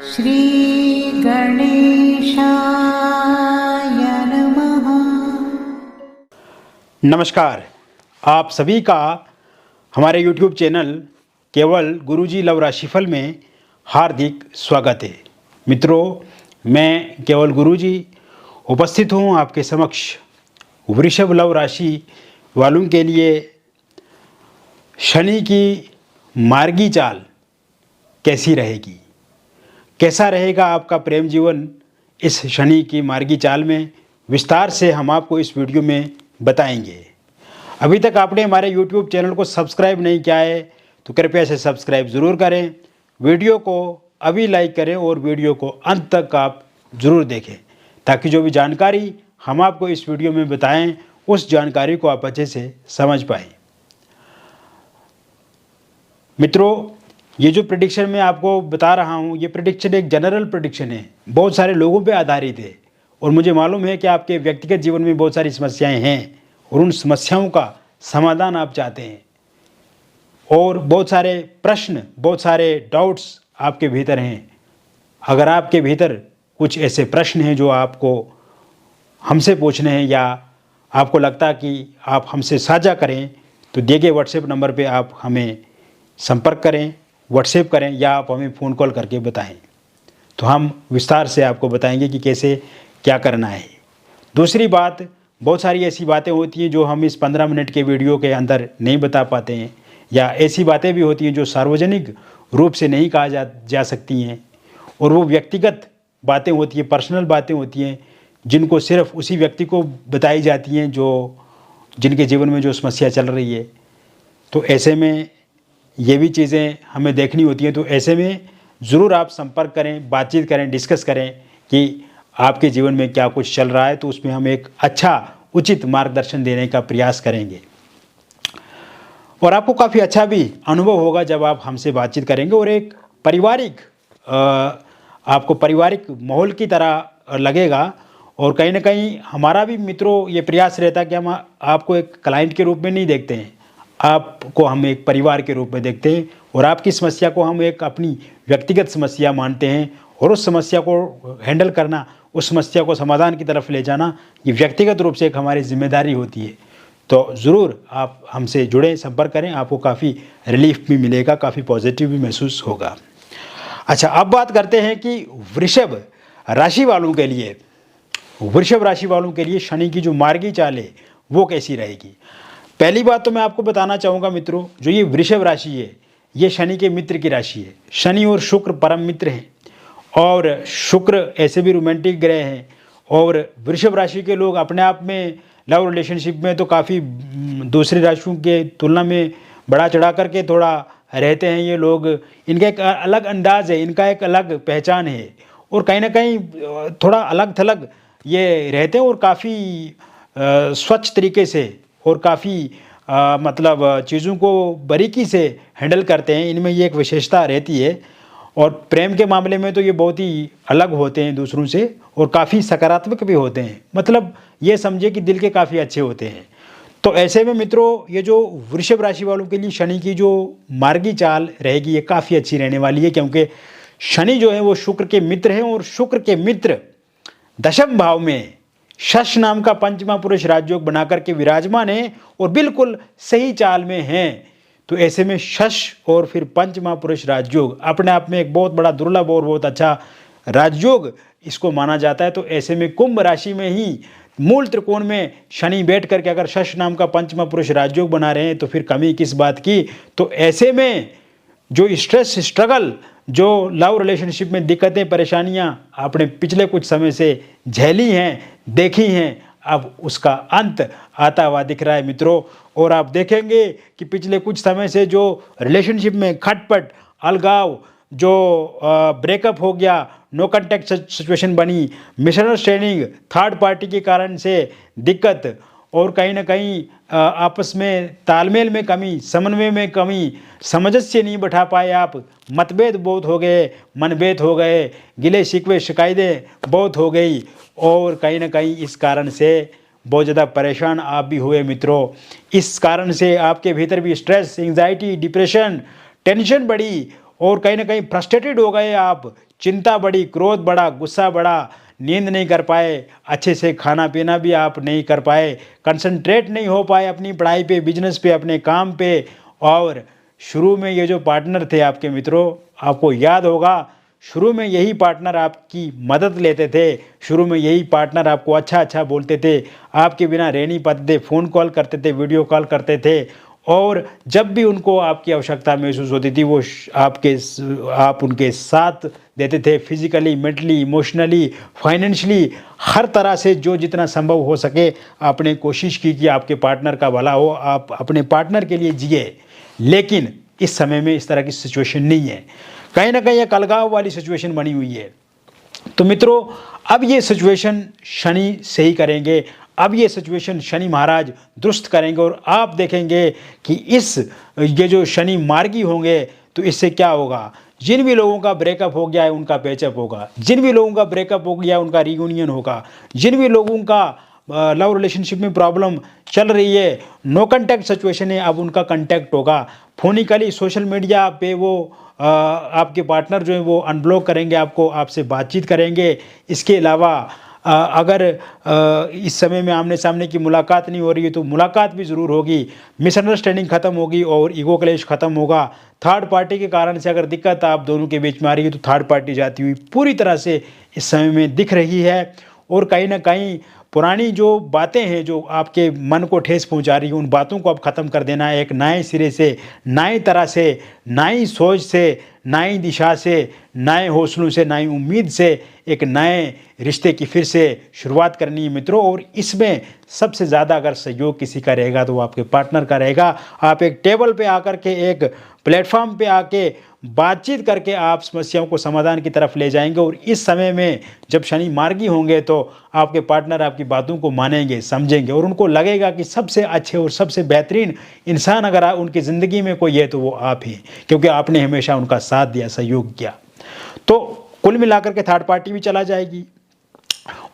श्री गणेशाय नमः। नमस्कार, आप सभी का हमारे YouTube चैनल केवल गुरुजी लव राशिफल में हार्दिक स्वागत है। मित्रों, मैं केवल गुरुजी उपस्थित हूँ आपके समक्ष वृषभ लव राशि वालों के लिए शनि की मार्गी चाल कैसी रहेगी, कैसा रहेगा आपका प्रेम जीवन। इस शनि की मार्गी चाल में विस्तार से हम आपको इस वीडियो में बताएंगे। अभी तक आपने हमारे YouTube चैनल को सब्सक्राइब नहीं किया है तो कृपया से सब्सक्राइब ज़रूर करें, वीडियो को अभी लाइक करें और वीडियो को अंत तक आप ज़रूर देखें ताकि जो भी जानकारी हम आपको इस वीडियो में बताएं उस जानकारी को आप अच्छे से समझ पाएँ। मित्रों, ये जो प्रेडिक्शन मैं आपको बता रहा हूँ, ये प्रेडिक्शन एक जनरल प्रेडिक्शन है, बहुत सारे लोगों पे आधारित है और मुझे मालूम है कि आपके व्यक्तिगत जीवन में बहुत सारी समस्याएं हैं और उन समस्याओं का समाधान आप चाहते हैं और बहुत सारे प्रश्न, बहुत सारे डाउट्स आपके भीतर हैं। अगर आपके भीतर कुछ ऐसे प्रश्न हैं जो आपको हमसे पूछने हैं या आपको लगता कि आप हमसे साझा करें तो दिए गए व्हाट्सएप नंबर पे आप हमें संपर्क करें, व्हाट्सएप करें या आप हमें फ़ोन कॉल करके बताएं तो हम विस्तार से आपको बताएंगे कि कैसे क्या करना है। दूसरी बात, बहुत सारी ऐसी बातें होती हैं जो हम इस 15 मिनट के वीडियो के अंदर नहीं बता पाते हैं या ऐसी बातें भी होती हैं जो सार्वजनिक रूप से नहीं कहा जा सकती हैं और वो व्यक्तिगत बातें होती हैं, पर्सनल बातें होती हैं जिनको सिर्फ उसी व्यक्ति को बताई जाती हैं जिनके जीवन में जो समस्या चल रही है। तो ऐसे में ये भी चीज़ें हमें देखनी होती हैं। तो ऐसे में ज़रूर आप संपर्क करें, बातचीत करें, डिस्कस करें कि आपके जीवन में क्या कुछ चल रहा है, तो उसमें हम एक अच्छा उचित मार्गदर्शन देने का प्रयास करेंगे और आपको काफ़ी अच्छा भी अनुभव होगा जब आप हमसे बातचीत करेंगे और एक पारिवारिक आपको पारिवारिक माहौल की तरह लगेगा। और कहीं ना कहीं हमारा भी मित्रों ये प्रयास रहता है कि हम आपको एक क्लाइंट के रूप में नहीं देखते हैं, आपको हम एक परिवार के रूप में देखते हैं और आपकी समस्या को हम एक अपनी व्यक्तिगत समस्या मानते हैं और उस समस्या को हैंडल करना, उस समस्या को समाधान की तरफ ले जाना, ये व्यक्तिगत रूप से एक हमारी जिम्मेदारी होती है। तो ज़रूर आप हमसे जुड़ें, संपर्क करें, आपको काफ़ी रिलीफ भी मिलेगा, काफ़ी पॉजिटिव भी महसूस होगा। अच्छा, अब बात करते हैं कि वृषभ राशि वालों के लिए, वृषभ राशि वालों के लिए शनि की जो मार्गी चाल है वो कैसी रहेगी। पहली बात तो मैं आपको बताना चाहूँगा मित्रों, जो ये वृषभ राशि है ये शनि के मित्र की राशि है। शनि और शुक्र परम मित्र हैं और शुक्र ऐसे भी रोमांटिक ग्रह हैं और वृषभ राशि के लोग अपने आप में लव रिलेशनशिप में तो काफ़ी दूसरी राशियों के तुलना में बढ़ा चढ़ा करके थोड़ा रहते हैं। ये लोग, इनका एक अलग अंदाज है, इनका एक अलग पहचान है और कहीं ना कहीं थोड़ा अलग थलग ये रहते हैं और काफ़ी स्वच्छ तरीके से और काफ़ी मतलब चीज़ों को बारीकी से हैंडल करते हैं। इनमें ये एक विशेषता रहती है और प्रेम के मामले में तो ये बहुत ही अलग होते हैं दूसरों से और काफ़ी सकारात्मक भी होते हैं, मतलब ये समझे कि दिल के काफ़ी अच्छे होते हैं। तो ऐसे में मित्रों, ये जो वृषभ राशि वालों के लिए शनि की जो मार्गी चाल रहेगी ये काफ़ी अच्छी रहने वाली है, क्योंकि शनि जो है वो शुक्र के मित्र हैं और शुक्र के मित्र दशम भाव में शश नाम का पंचमा पुरुष राजयोग बनाकर के विराजमान है और बिल्कुल सही चाल में हैं। तो ऐसे में शश और फिर पंचमा पुरुष राजयोग अपने आप में एक बहुत बड़ा दुर्लभ और बहुत अच्छा राजयोग इसको माना जाता है। तो ऐसे में कुंभ राशि में ही मूल त्रिकोण में शनि बैठ करके अगर शश नाम का पंचमा पुरुष राजयोग बना रहे हैं तो फिर कमी किस बात की। तो ऐसे में जो स्ट्रेस, स्ट्रगल, जो लव रिलेशनशिप में दिक्कतें, परेशानियां आपने पिछले कुछ समय से झेली हैं, देखी हैं, अब उसका अंत आता हुआ दिख रहा है मित्रों। और आप देखेंगे कि पिछले कुछ समय से जो रिलेशनशिप में खटपट, अलगाव, जो ब्रेकअप हो गया, नो कॉन्टैक्ट सिचुएशन बनी, मिसअंडरस्टैंडिंग, थर्ड पार्टी के कारण से दिक्कत और कहीं ना कहीं आपस में तालमेल में कमी, समन्वय में कमी, समझ से नहीं बैठा पाए आप, मतभेद बहुत हो गए, मनभेद हो गए, गिले शिकवे शिकायतें बहुत हो गई और कहीं ना कहीं इस कारण से बहुत ज़्यादा परेशान आप भी हुए मित्रों। इस कारण से आपके भीतर भी स्ट्रेस, एंजाइटी, डिप्रेशन, टेंशन बढ़ी और कहीं ना कहीं फ्रस्ट्रेटेड हो गए आप, चिंता बढ़ी, क्रोध बढ़ा, गुस्सा बढ़ा, नींद नहीं कर पाए, अच्छे से खाना पीना भी आप नहीं कर पाए, कंसंट्रेट नहीं हो पाए अपनी पढ़ाई पे, बिजनेस पे, अपने काम पे। और शुरू में ये जो पार्टनर थे आपके मित्रों, आपको याद होगा, शुरू में यही पार्टनर आपकी मदद लेते थे, शुरू में यही पार्टनर आपको अच्छा अच्छा बोलते थे, आपके बिना रह नहीं पाते थे, फ़ोन कॉल करते थे, वीडियो कॉल करते थे, और जब भी उनको आपकी आवश्यकता महसूस होती थी वो आप उनके साथ देते थे, फिजिकली, मेंटली, इमोशनली, फाइनेंशियली, हर तरह से जो जितना संभव हो सके आपने कोशिश की कि आपके पार्टनर का भला हो, आप अपने पार्टनर के लिए जिए। लेकिन इस समय में इस तरह की सिचुएशन नहीं है, कहीं ना कहीं एक अलगाव वाली सिचुएशन बनी हुई है। तो मित्रों, अब ये सिचुएशन शनि सही करेंगे, अब ये सिचुएशन शनि महाराज दुरुस्त करेंगे, और आप देखेंगे कि ये जो शनि मार्गी होंगे तो इससे क्या होगा, जिन भी लोगों का ब्रेकअप हो गया है उनका पैचअप होगा, जिन भी लोगों का ब्रेकअप हो गया है उनका रियूनियन होगा, जिन भी लोगों का लव रिलेशनशिप में प्रॉब्लम चल रही है, नो कांटेक्ट सिचुएशन है, अब उनका कांटेक्ट होगा। फोनिकली सोशल मीडिया पे वो आपके पार्टनर जो है वो अनब्लॉक करेंगे आपको, आपसे बातचीत करेंगे। इसके अलावा अगर इस समय में आमने सामने की मुलाकात नहीं हो रही है तो मुलाकात भी ज़रूर होगी, मिसअंडरस्टैंडिंग ख़त्म होगी और ईगो क्लेश ख़त्म होगा। थर्ड पार्टी के कारण से अगर दिक्कत आप दोनों के बीच में आ रही है तो थर्ड पार्टी जाती हुई पूरी तरह से इस समय में दिख रही है। और कहीं ना कहीं पुरानी जो बातें हैं जो आपके मन को ठेस पहुंचा रही हैं, उन बातों को अब ख़त्म कर देना है, एक नए सिरे से, नई तरह से, नई सोच से, नई दिशा से, नए हौसलों से, नई उम्मीद से एक नए रिश्ते की फिर से शुरुआत करनी है मित्रों। और इसमें सबसे ज़्यादा अगर सहयोग किसी का रहेगा तो वो आपके पार्टनर का रहेगा। आप एक टेबल पे आकर के, एक प्लेटफॉर्म पे आके बातचीत करके आप समस्याओं को समाधान की तरफ ले जाएंगे। और इस समय में जब शनि मार्गी होंगे तो आपके पार्टनर आपकी बातों को मानेंगे, समझेंगे, और उनको लगेगा कि सबसे अच्छे और सबसे बेहतरीन इंसान अगर उनकी ज़िंदगी में कोई है तो वो आप ही, क्योंकि आपने हमेशा उनका साथ दिया, सहयोग किया। तो कुल मिलाकर के थर्ड पार्टी भी चला जाएगी,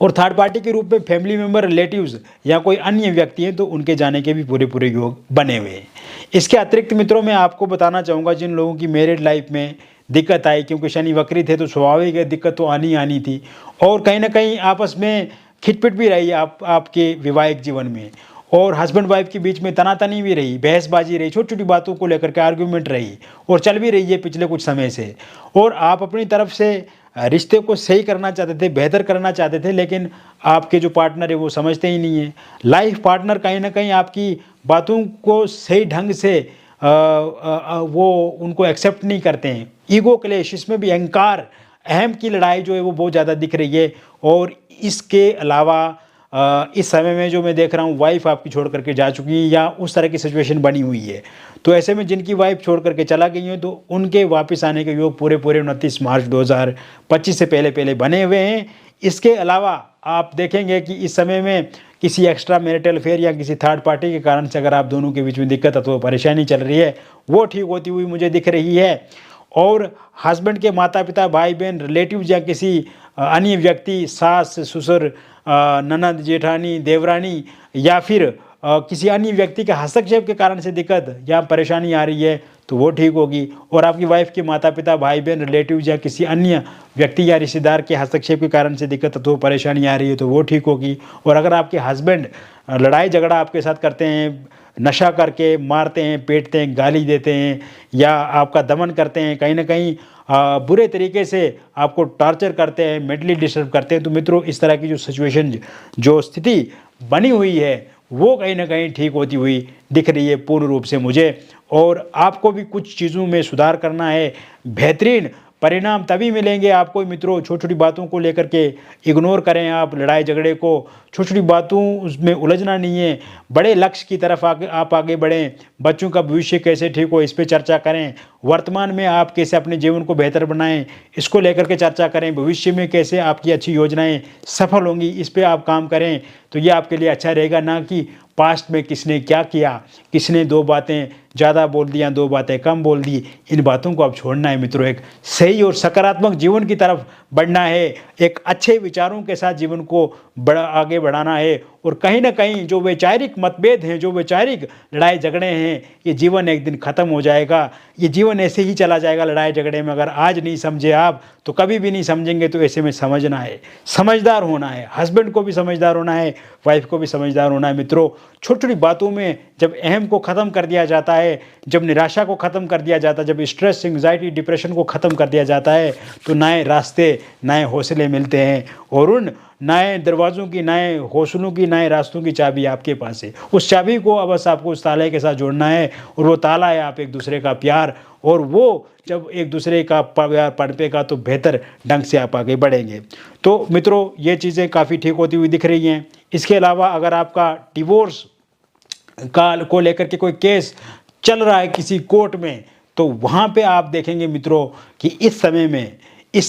और थर्ड पार्टी के रूप में फैमिली मेंबर, रिलेटिव्स या कोई अन्य व्यक्ति हैं तो उनके जाने के भी पूरे पूरे योग बने हुए हैं। इसके अतिरिक्त मित्रों मैं आपको बताना चाहूँगा, जिन लोगों की मैरिड लाइफ में दिक्कत आई, क्योंकि शनि वक्री थे तो स्वाभाविक है दिक्कत तो आनी थी, और कहीं ना कहीं आपस में खिटपिट भी रही आपके वैवाहिक जीवन में, और हस्बैंड वाइफ के बीच में तनातनी भी रही, बहसबाजी रही, छोटी छोटी बातों को लेकर के आर्ग्यूमेंट रही और चल भी रही है पिछले कुछ समय से। और आप अपनी तरफ से रिश्ते को सही करना चाहते थे, बेहतर करना चाहते थे, लेकिन आपके जो पार्टनर है वो समझते ही नहीं है। लाइफ पार्टनर कहीं ना कहीं आपकी बातों को सही ढंग से वो उनको एक्सेप्ट नहीं करते हैं। ईगो क्लेश, इसमें भी अहंकार, अहम की लड़ाई जो है वो बहुत ज़्यादा दिख रही है। और इसके अलावा इस समय में जो मैं देख रहा हूँ, वाइफ आपकी छोड़ करके जा चुकी है या उस तरह की सिचुएशन बनी हुई है। तो ऐसे में जिनकी वाइफ छोड़ करके चला गई है तो उनके वापस आने के योग पूरे 29 मार्च 2025 से पहले बने हुए हैं। इसके अलावा आप देखेंगे कि इस समय में किसी एक्स्ट्रा मैरिटल अफेयर या किसी थर्ड पार्टी के कारण से अगर आप दोनों के बीच में दिक्कत अथवा परेशानी चल रही है वो ठीक होती हुई मुझे दिख रही है। और हस्बैंड के माता पिता, भाई बहन, रिलेटिव्स या किसी अन्य व्यक्ति, सास ससुर, ननद, जेठानी, देवरानी या फिर किसी अन्य व्यक्ति के हस्तक्षेप के कारण से दिक्कत या परेशानी आ रही है तो वो ठीक होगी। और आपकी वाइफ के माता पिता, भाई बहन, रिलेटिव्स या किसी अन्य व्यक्ति या रिश्तेदार के हस्तक्षेप के कारण से दिक्कत तो परेशानी आ रही है तो वो ठीक होगी। और अगर आपके हस्बैंड लड़ाई झगड़ा आपके साथ करते हैं, नशा करके मारते हैं, पीटते हैं, गाली देते हैं या आपका दमन करते हैं, कहीं ना कहीं बुरे तरीके से आपको टॉर्चर करते हैं, मेंटली डिस्टर्ब करते हैं, तो मित्रों इस तरह की जो सिचुएशन, जो स्थिति बनी हुई है वो कहीं ना कहीं ठीक होती हुई दिख रही है पूर्ण रूप से मुझे। और आपको भी कुछ चीज़ों में सुधार करना है। बेहतरीन परिणाम तभी मिलेंगे आपको मित्रों, छोटी छोटी बातों को लेकर के इग्नोर करें आप, लड़ाई झगड़े को, छोटी छोटी बातों उसमें उलझना नहीं है। बड़े लक्ष्य की तरफ आप आगे बढ़ें। बच्चों का भविष्य कैसे ठीक हो इस पर चर्चा करें। वर्तमान में आप कैसे अपने जीवन को बेहतर बनाएं इसको लेकर के चर्चा करें। भविष्य में कैसे आपकी अच्छी योजनाएं सफल होंगी इस पर आप काम करें तो ये आपके लिए अच्छा रहेगा। ना कि पास्ट में किसने क्या किया, किसने दो बातें ज़्यादा बोल दिया, 2 बातें कम बोल दी, इन बातों को अब छोड़ना है मित्रों। एक सही और सकारात्मक जीवन की तरफ बढ़ना है, एक अच्छे विचारों के साथ जीवन को आगे बढ़ाना है। और कहीं न कहीं जो वैचारिक मतभेद हैं, जो वैचारिक लड़ाई झगड़े हैं, ये जीवन एक दिन ख़त्म हो जाएगा। ये जीवन ऐसे ही चला जाएगा लड़ाई झगड़े में। अगर आज नहीं समझे आप तो कभी भी नहीं समझेंगे। तो ऐसे में समझना है, समझदार होना है, हस्बैंड को भी समझदार होना है, वाइफ को भी समझदार होना है मित्रों। छोटी-छोटी बातों में जब अहम को ख़त्म कर दिया जाता है, जब निराशा को ख़त्म कर दिया जाता है, जब स्ट्रेस, एंग्जायटी, डिप्रेशन को ख़त्म कर दिया जाता है, तो नए रास्ते, नए हौसले मिलते हैं। और उन नए दरवाज़ों की, नए हौसलों की, नए रास्तों की चाबी आपके पास है। उस चाबी को अब बस आपको उस ताले के साथ जोड़ना है, और वो ताला है आप एक दूसरे का प्यार। और वो जब एक दूसरे का प्यार पनपेगा तो बेहतर ढंग से आप आगे बढ़ेंगे। तो मित्रों, ये चीज़ें काफ़ी ठीक होती हुई दिख रही हैं। इसके अलावा अगर आपका डिवोर्स को लेकर के कोई केस चल रहा है किसी कोर्ट में, तो वहाँ पे आप देखेंगे मित्रों कि इस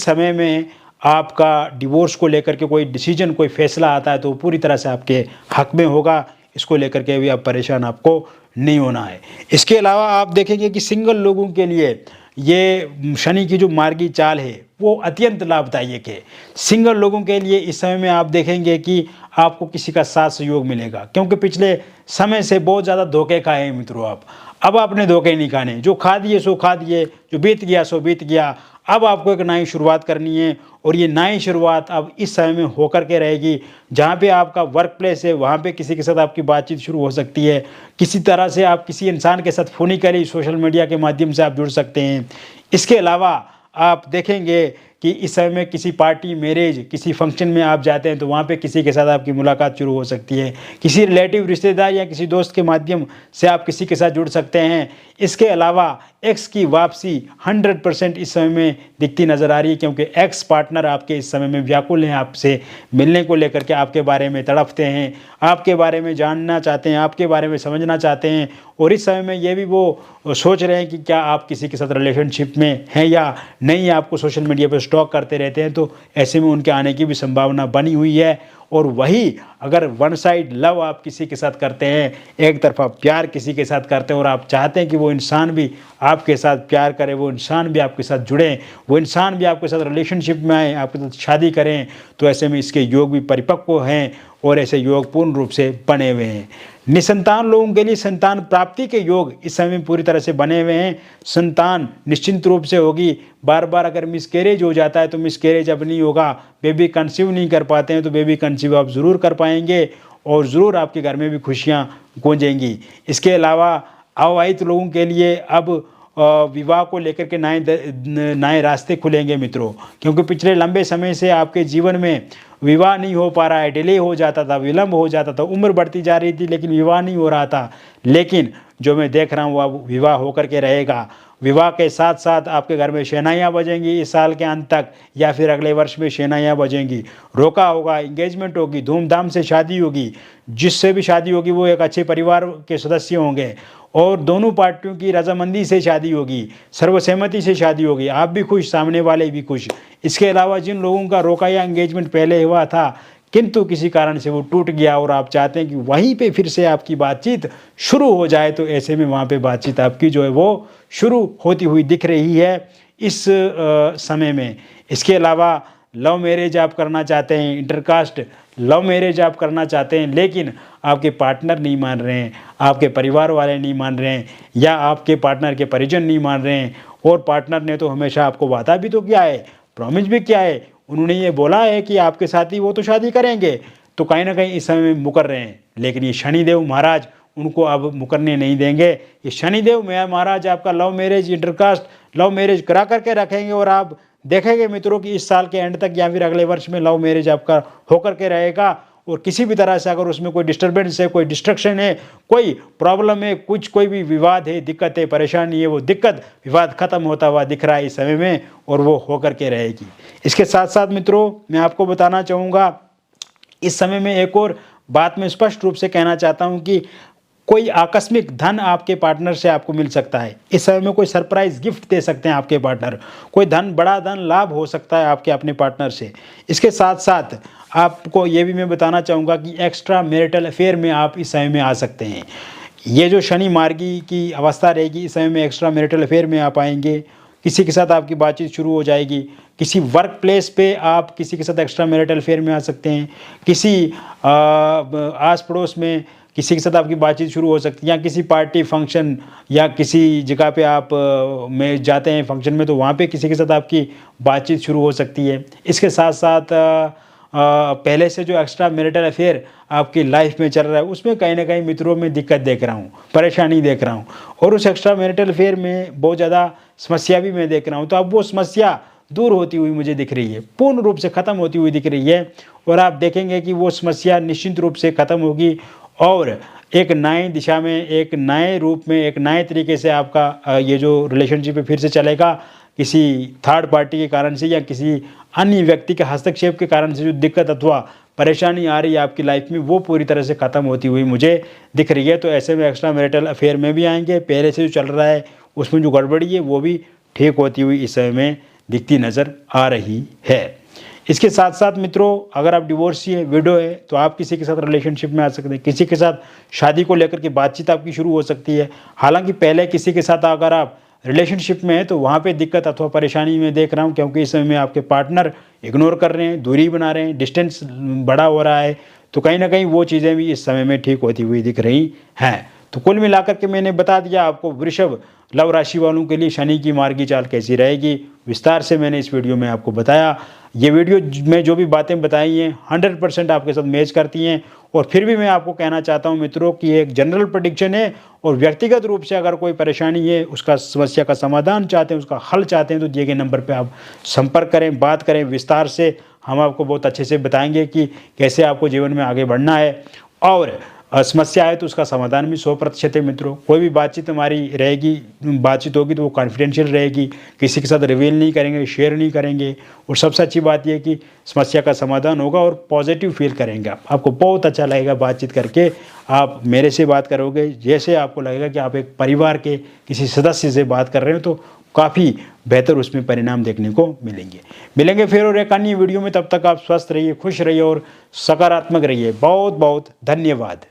समय में आपका डिवोर्स को लेकर के कोई डिसीजन, कोई फैसला आता है तो पूरी तरह से आपके हक में होगा। इसको लेकर के भी आप परेशान आपको नहीं होना है। इसके अलावा आप देखेंगे कि सिंगल लोगों के लिए ये शनि की जो मार्गी चाल है वो अत्यंत लाभदायक है। सिंगल लोगों के लिए इस समय में आप देखेंगे कि आपको किसी का साथ सहयोग मिलेगा, क्योंकि पिछले समय से बहुत ज़्यादा धोखे खाए हैं मित्रों आप। अब आपने धोखे नहीं खाने, जो खा दिए सो खा दिए, जो बीत गया सो बीत गया। अब आपको एक नई शुरुआत करनी है, और ये नई शुरुआत अब इस समय में होकर के रहेगी। जहाँ पे आपका वर्क प्लेस है वहाँ पे किसी के साथ आपकी बातचीत शुरू हो सकती है। किसी तरह से आप किसी इंसान के साथ फ़ोनिकली सोशल मीडिया के माध्यम से आप जुड़ सकते हैं। इसके अलावा आप देखेंगे कि इस समय में किसी पार्टी, मैरिज, किसी फंक्शन में आप जाते हैं तो वहाँ पे किसी के साथ आपकी मुलाकात शुरू हो सकती है। किसी रिलेटिव, रिश्तेदार या किसी दोस्त के माध्यम से आप किसी के साथ जुड़ सकते हैं। इसके अलावा एक्स की वापसी 100% इस समय में दिखती नज़र आ रही है, क्योंकि एक्स पार्टनर आपके इस समय में व्याकुल हैं, आपसे मिलने को लेकर के आपके बारे में तड़पते हैं, आपके बारे में जानना चाहते हैं, आपके बारे में समझना चाहते हैं। और इस समय में ये भी वो सोच रहे हैं कि क्या आप किसी के साथ रिलेशनशिप में हैं या नहीं। आपको सोशल मीडिया पर स्टॉक करते रहते हैं, तो ऐसे में उनके आने की भी संभावना बनी हुई है। और वही अगर वन साइड लव आप किसी के साथ करते हैं, एक तरफा प्यार किसी के साथ करते हैं, और आप चाहते हैं कि वो इंसान भी आपके साथ प्यार करे, वो इंसान भी आपके साथ जुड़े, वो इंसान भी आपके साथ रिलेशनशिप में आए, आपके साथ शादी करें, तो ऐसे में इसके योग भी परिपक्व हैं और ऐसे योग पूर्ण रूप से बने हुए हैं। निसंतान लोगों के लिए संतान प्राप्ति के योग इस समय पूरी तरह से बने हुए हैं। संतान निश्चिंत रूप से होगी। बार बार अगर मिसकैरेज हो जाता है तो मिसकैरेज अब नहीं होगा। बेबी कंसीव नहीं कर पाते हैं तो बेबी कंसीव आप ज़रूर कर पाएंगे, और ज़रूर आपके घर में भी खुशियाँ गूंजेंगी। इसके अलावा अविवाहित लोगों के लिए अब विवाह को लेकर के नए रास्ते खुलेंगे मित्रों, क्योंकि पिछले लंबे समय से आपके जीवन में विवाह नहीं हो पा रहा है, डिले हो जाता था, विलंब हो जाता था, उम्र बढ़ती जा रही थी लेकिन विवाह नहीं हो रहा था। लेकिन जो मैं देख रहा हूँ वो अब विवाह होकर के रहेगा। विवाह के साथ साथ आपके घर में शहनाइयाँ बजेंगी इस साल के अंत तक, या फिर अगले वर्ष में शहनाइयाँ बजेंगी। रोका होगा, इंगेजमेंट होगी, धूमधाम से शादी होगी। जिससे भी शादी होगी वो एक अच्छे परिवार के सदस्य होंगे, और दोनों पार्टियों की रजामंदी से शादी होगी, सर्वसहमति से शादी होगी। आप भी खुश, सामने वाले भी खुश। इसके अलावा जिन लोगों का रोका या एंगेजमेंट पहले हुआ था किंतु किसी कारण से वो टूट गया, और आप चाहते हैं कि वहीं पे फिर से आपकी बातचीत शुरू हो जाए, तो ऐसे में वहाँ पे बातचीत आपकी जो है वो शुरू होती हुई दिख रही है इस समय में। इसके अलावा लव मैरिज आप करना चाहते हैं, इंटरकास्ट लव मैरिज आप करना चाहते हैं, लेकिन आपके पार्टनर नहीं मान रहे हैं, आपके परिवार वाले नहीं मान रहे हैं, या आपके पार्टनर के परिजन नहीं मान रहे हैं, और पार्टनर ने तो हमेशा आपको वादा भी तो किया है, प्रॉमिस भी किया है, उन्होंने ये बोला है कि आपके साथ ही वो तो शादी करेंगे, तो कहीं ना कहीं इस समय में मुकर रहे हैं। लेकिन ये शनिदेव महाराज उनको अब मुकरने नहीं देंगे। ये शनिदेव महाराज आपका love marriage, intercaste love marriage करा करके रखेंगे, और आप देखेंगे मित्रों कि इस साल के एंड तक या फिर अगले वर्ष में लव मैरिज आपका होकर के रहेगा। और किसी भी तरह से अगर उसमें कोई डिस्टर्बेंस है, कोई डिस्ट्रक्शन है, कोई प्रॉब्लम है, कोई भी विवाद है, दिक्कत है, परेशानी है, वो दिक्कत विवाद खत्म होता हुआ दिख रहा है इस समय में, और वो होकर के रहेगी। इसके साथ साथ मित्रों मैं आपको बताना चाहूँगा, इस समय में एक और बात मैं स्पष्ट रूप से कहना चाहता हूँ कि कोई आकस्मिक धन आपके पार्टनर से आपको मिल सकता है। इस समय में कोई सरप्राइज गिफ्ट दे सकते हैं आपके पार्टनर, कोई बड़ा धन लाभ हो सकता है आपके अपने पार्टनर से। इसके साथ साथ आपको ये भी मैं बताना चाहूँगा कि एक्स्ट्रा मैरिटल अफेयर में आप इस समय में आ सकते हैं। ये जो शनि मार्गी की अवस्था रहेगी, इस समय में एक्स्ट्रा मैरिटल अफेयर में आप आएंगे, किसी के साथ आपकी बातचीत शुरू हो जाएगी, किसी वर्क प्लेस पे आप किसी के साथ एक्स्ट्रा मैरिटल अफेयर में आ सकते हैं, किसी आस पड़ोस में किसी के साथ आपकी बातचीत शुरू हो सकती है, या किसी पार्टी फंक्शन या किसी जगह पे आप में जाते हैं फंक्शन में, तो वहाँ पे किसी के साथ आपकी बातचीत शुरू हो सकती है। इसके साथ साथ पहले से जो एक्स्ट्रा मैरिटल अफेयर आपकी लाइफ में चल रहा है, उसमें कहीं ना कहीं मित्रों में दिक्कत देख रहा हूँ, परेशानी देख रहा हूँ, और उस एक्स्ट्रा मैरिटल अफेयर में बहुत ज़्यादा समस्या भी मैं देख रहा हूँ। तो अब वो समस्या दूर होती हुई मुझे दिख रही है, पूर्ण रूप से ख़त्म होती हुई दिख रही है, और आप देखेंगे कि वो समस्या निश्चित रूप से ख़त्म होगी और एक नई दिशा में, एक नए रूप में, एक नए तरीके से आपका ये जो रिलेशनशिप है फिर से चलेगा। किसी थर्ड पार्टी के कारण से या किसी अन्य व्यक्ति के हस्तक्षेप के कारण से जो दिक्कत अथवा परेशानी आ रही है आपकी लाइफ में, वो पूरी तरह से ख़त्म होती हुई मुझे दिख रही है। तो ऐसे में एक्स्ट्रा मैरिटल अफेयर में भी आएंगे, पहले से जो चल रहा है उसमें जो गड़बड़ी है वो भी ठीक होती हुई इस समय में दिखती नज़र आ रही है। इसके साथ साथ मित्रों, अगर आप डिवोर्सी है, विडो है, तो आप किसी के साथ रिलेशनशिप में आ सकते हैं, किसी के साथ शादी को लेकर के बातचीत आपकी शुरू हो सकती है। हालांकि पहले किसी के साथ अगर आप रिलेशनशिप में है तो वहाँ पे दिक्कत अथवा परेशानी मैं देख रहा हूँ, क्योंकि इस समय में आपके पार्टनर इग्नोर कर रहे हैं, दूरी बना रहे हैं, डिस्टेंस बड़ा हो रहा है, तो कहीं ना कहीं वो चीज़ें भी इस समय में ठीक होती हुई दिख रही हैं। तो कुल मिलाकर के मैंने बता दिया आपको वृषभ लव राशि वालों के लिए शनि की मार्गी चाल कैसी रहेगी, विस्तार से मैंने इस वीडियो में आपको बताया। ये वीडियो में जो भी बातें बताई हैं 100% आपके साथ मैच करती हैं, और फिर भी मैं आपको कहना चाहता हूं मित्रों कि एक जनरल प्रेडिक्शन है, और व्यक्तिगत रूप से अगर कोई परेशानी है, उसका समस्या का समाधान चाहते हैं, उसका हल चाहते हैं, तो दिए गए नंबर पर आप संपर्क करें, बात करें विस्तार से। हम आपको बहुत अच्छे से बताएंगे कि कैसे आपको जीवन में आगे बढ़ना है, और समस्या है तो उसका समाधान भी 100% है मित्रों। कोई भी बातचीत हमारी रहेगी, बातचीत होगी तो वो कॉन्फिडेंशियल रहेगी, किसी के साथ रिवील नहीं करेंगे, शेयर नहीं करेंगे, और सबसे अच्छी बात यह कि समस्या का समाधान होगा और पॉजिटिव फील करेंगे। आपको बहुत अच्छा लगेगा बातचीत करके, आप मेरे से बात करोगे जैसे आपको लगेगा कि आप एक परिवार के किसी सदस्य से बात कर रहे हो, तो काफ़ी बेहतर उसमें परिणाम देखने को मिलेंगे फिर और एक अन्य वीडियो में। तब तक आप स्वस्थ रहिए, खुश रहिए और सकारात्मक रहिए। बहुत बहुत धन्यवाद।